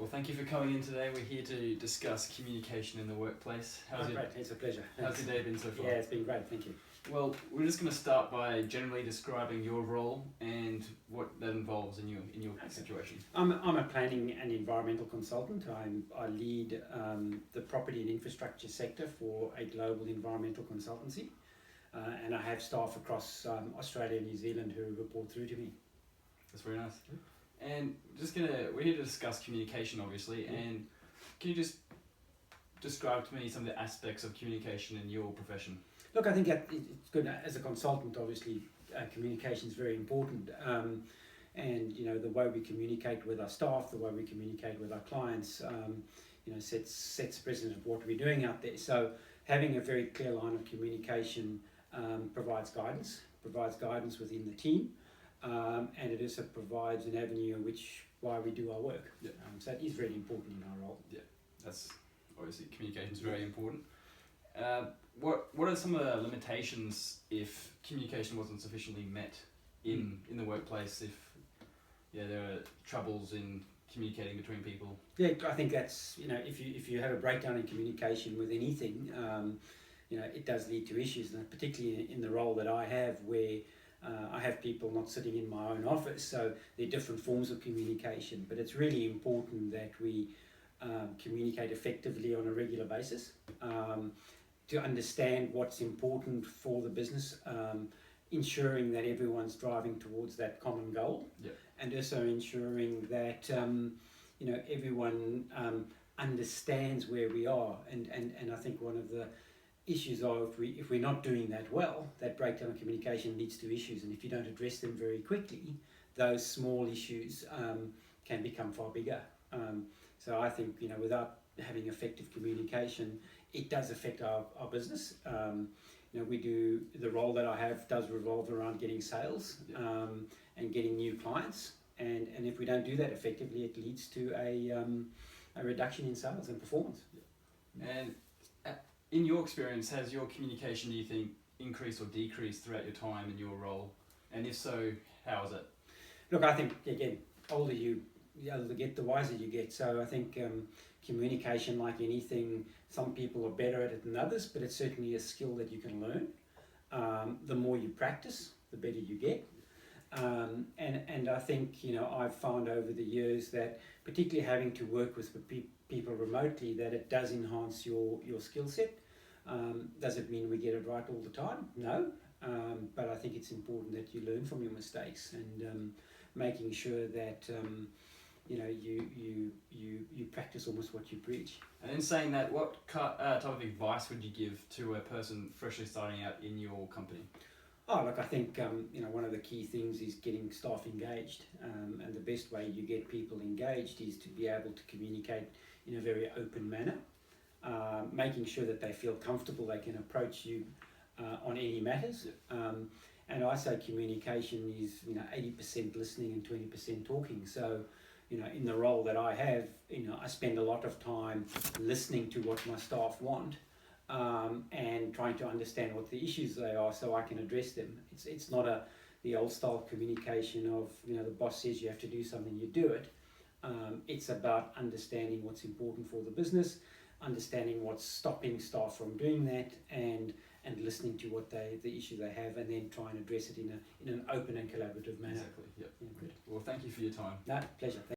Well, thank you for coming in today. We're here to discuss communication in the workplace. Great, it's a pleasure. How's your day been so far? Yeah, it's been great, thank you. Well, we're just going to start by generally describing your role and what that involves in your situation. I'm a planning and environmental consultant. I lead the property and infrastructure sector for a global environmental consultancy, and I have staff across Australia and New Zealand who report through to me. That's very nice. And we're here to discuss communication, obviously. And can you just describe to me some of the aspects of communication in your profession? Look, I think it's good as a consultant. Obviously, communication is very important, and the way we communicate with our staff, the way we communicate with our clients, sets precedent of what we're doing out there. So, having a very clear line of communication provides guidance within the team, and it also provides an avenue in why we do our work. Yeah. So it is very important in our role. Yeah, that's obviously communication is very important. What are some of the limitations if communication wasn't sufficiently met in the workplace? If there are troubles in communicating between people? Yeah, I think that's if you have a breakdown in communication with anything, it does lead to issues, and particularly in the role that I have, where I have people not sitting in my own office, so there are different forms of communication. But it's really important that we communicate effectively on a regular basis. To understand what's important for the business, ensuring that everyone's driving towards that common goal, and also ensuring that everyone understands where we are. And I think one of the issues are if we're not doing that well, that breakdown of communication leads to issues, and if you don't address them very quickly, those small issues can become far bigger. So I think without having effective communication, it does affect our business. The role that I have does revolve around getting sales and getting new clients, and if we don't do that effectively, it leads to a reduction in sales and performance. And in your experience, has your communication, do you think, increased or decreased throughout your time in your role? And if so, how is it? Look, I think, again, older you get, the wiser you get. So I think communication, like anything, some people are better at it than others, but it's certainly a skill that you can learn. The more you practice, the better you get. And I think, I've found over the years that, particularly having to work with people remotely, that it does enhance your skill set. Does it mean we get it right all the time? No. But I think it's important that you learn from your mistakes, and making sure that you practice almost what you preach. And in saying that, what type of advice would you give to a person freshly starting out in your company? Oh, look, I think one of the key things is getting staff engaged, and the best way you get people engaged is to be able to communicate in a very open manner, making sure that they feel comfortable they can approach you on any matters. And I say communication is 80% listening and 20% talking. So in the role that I have, I spend a lot of time listening to what my staff want, and trying to understand what the issues they are so I can address them. It's not the old style communication of the boss says you have to do something, you do it. It's about understanding what's important for the business, understanding what's stopping staff from doing that, and listening to what the issue they have, and then try and address it in an open and collaborative manner. Exactly. Yep. Yeah, good. Well, thank you for your time. No, pleasure.